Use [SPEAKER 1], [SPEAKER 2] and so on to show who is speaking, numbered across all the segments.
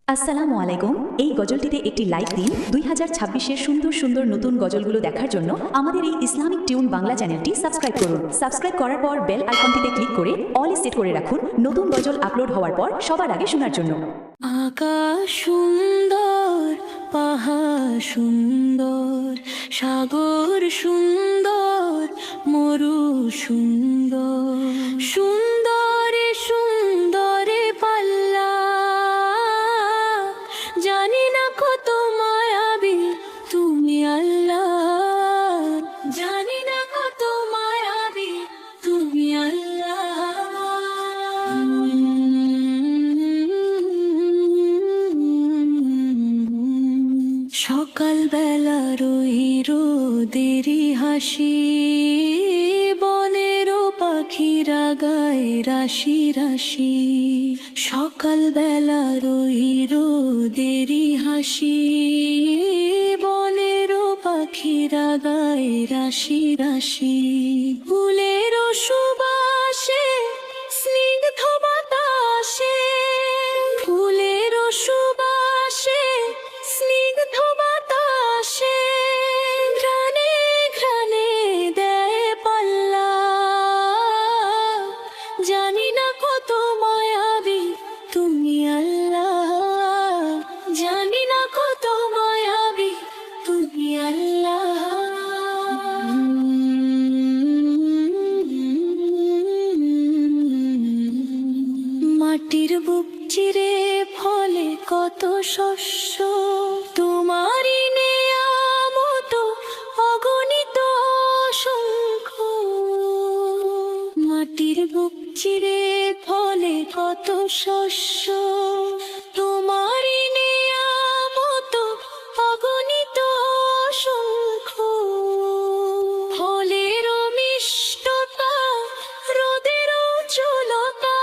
[SPEAKER 1] আসসালামু আলাইকুম। এই গজলটিতে একটি লাইক দিন। 2026-এর সুন্দর সুন্দর নতুন গজলগুলো দেখার জন্য আমাদের এই ইসলামিক টিউন বাংলা চ্যানেলটি সাবস্ক্রাইব করুন। সাবস্ক্রাইব করার পর বেল আইকনটিতে ক্লিক করে অল সেট করে রাখুন নতুন গজল আপলোড হওয়ার পর সবার আগে শোনার জন্য।
[SPEAKER 2] আকাশ সুন্দর, পাহাড় সুন্দর, সাগর সুন্দর, মরু সুন্দর, সুন্দরে সুন্দরে পাল্লা, জানি না কত মায়াবী তুমি আল্লাহ, জানি না কত মায়াবী তুমি সকালবেলা রোদেরি হাসি, বনেরও পাখিরা গায় রাশি রাশি। সকালবেলা রোদেরি হাসি, বনেরও পাখিরা গায় রাশি রাশি। ফুলেরও সুবাসে স্নিগ্ধ বাতাসে, ফুলেরও সুবাসে স্নিগ্ধ বাতাসে, ঘ্রাণে ঘ্রাণে দেয় পাল্লা, জানি না কত মায়াবী তুমি আল্লাহ, জানি না কত মায়াবী তুমি আল্লাহ। মাটির বুক চিরে ফলে কত শস্য, তোমারই নেয়ামত অগণিত অসংখ্য। মাটির বুক চিরে ফলে কত শস্য, তোমারই নেয়ামত অগণিত অসংখ্য। ফলের মিষ্টতা, রোদের উজ্জ্বলতা,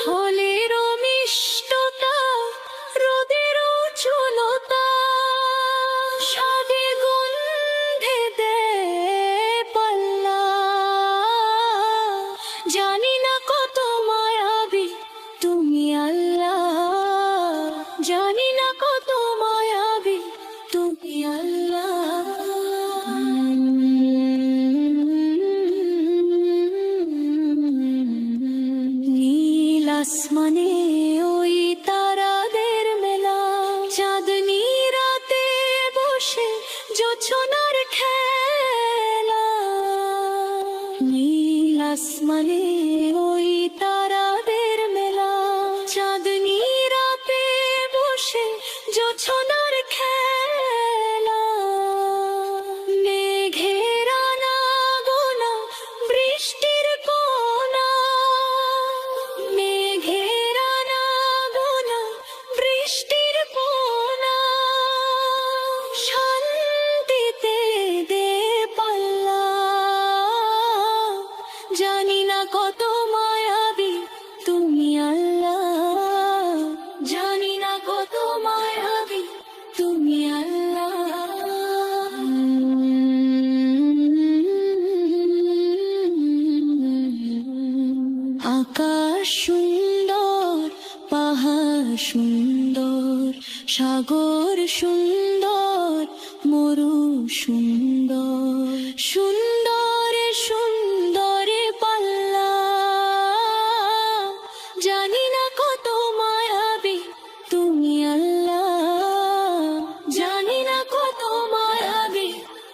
[SPEAKER 2] ফলের মিষ্টতা, রোদের উজ্জ্বলতা, স্বাদে গন্ধে দেয় পাল্লা, জানি না কত মায়াবী তুমি আল্লাহ, জানি না কত মায়াবী তুমি আল্লাহ। নীল আসমানে ওই তারাদের মেলা, চাঁদনি রাতে বসে জোছনার খেলা। নীল আসমানে ওই তারাদের মেলা, চাঁদনি রাতে বসে জোছনার খেলা। মেঘের আনাগোনা, বৃষ্টির কোনা, মেঘের আনাগোনা, বৃষ্টির কোনা, শান্তিতে দে পাল্লা, জানি না কত মায়াবী তুমি আল্লাহ, জানি না কত মায়াবী তুমি আল্লাহ। আকাশ সুন্দর, পাহাড় সুন্দর, সাগর সুন্দর, মরু সুন্দর, সুন্দরে সুন্দরে পাল্লা, জানি না কত মায়াবী তুমি আল্লাহ, জানি না কত মায়াবী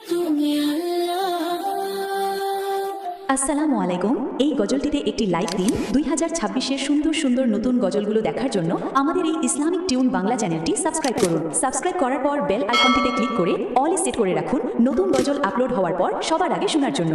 [SPEAKER 2] তুমি আল্লাহ।
[SPEAKER 1] আসসালামু আলাইকুম। এই গজলটিতে একটি লাইক দিন। 2026-এর সুন্দর সুন্দর নতুন গজলগুলো দেখার জন্য আমাদের এই ইসলামিক টিউন বাংলা চ্যানেলটি সাবস্ক্রাইব করুন। সাবস্ক্রাইব করার পর বেল আইকনটিতে ক্লিক করে অল সেট করে রাখুন নতুন গজল আপলোড হওয়ার পর সবার আগে শোনার জন্য।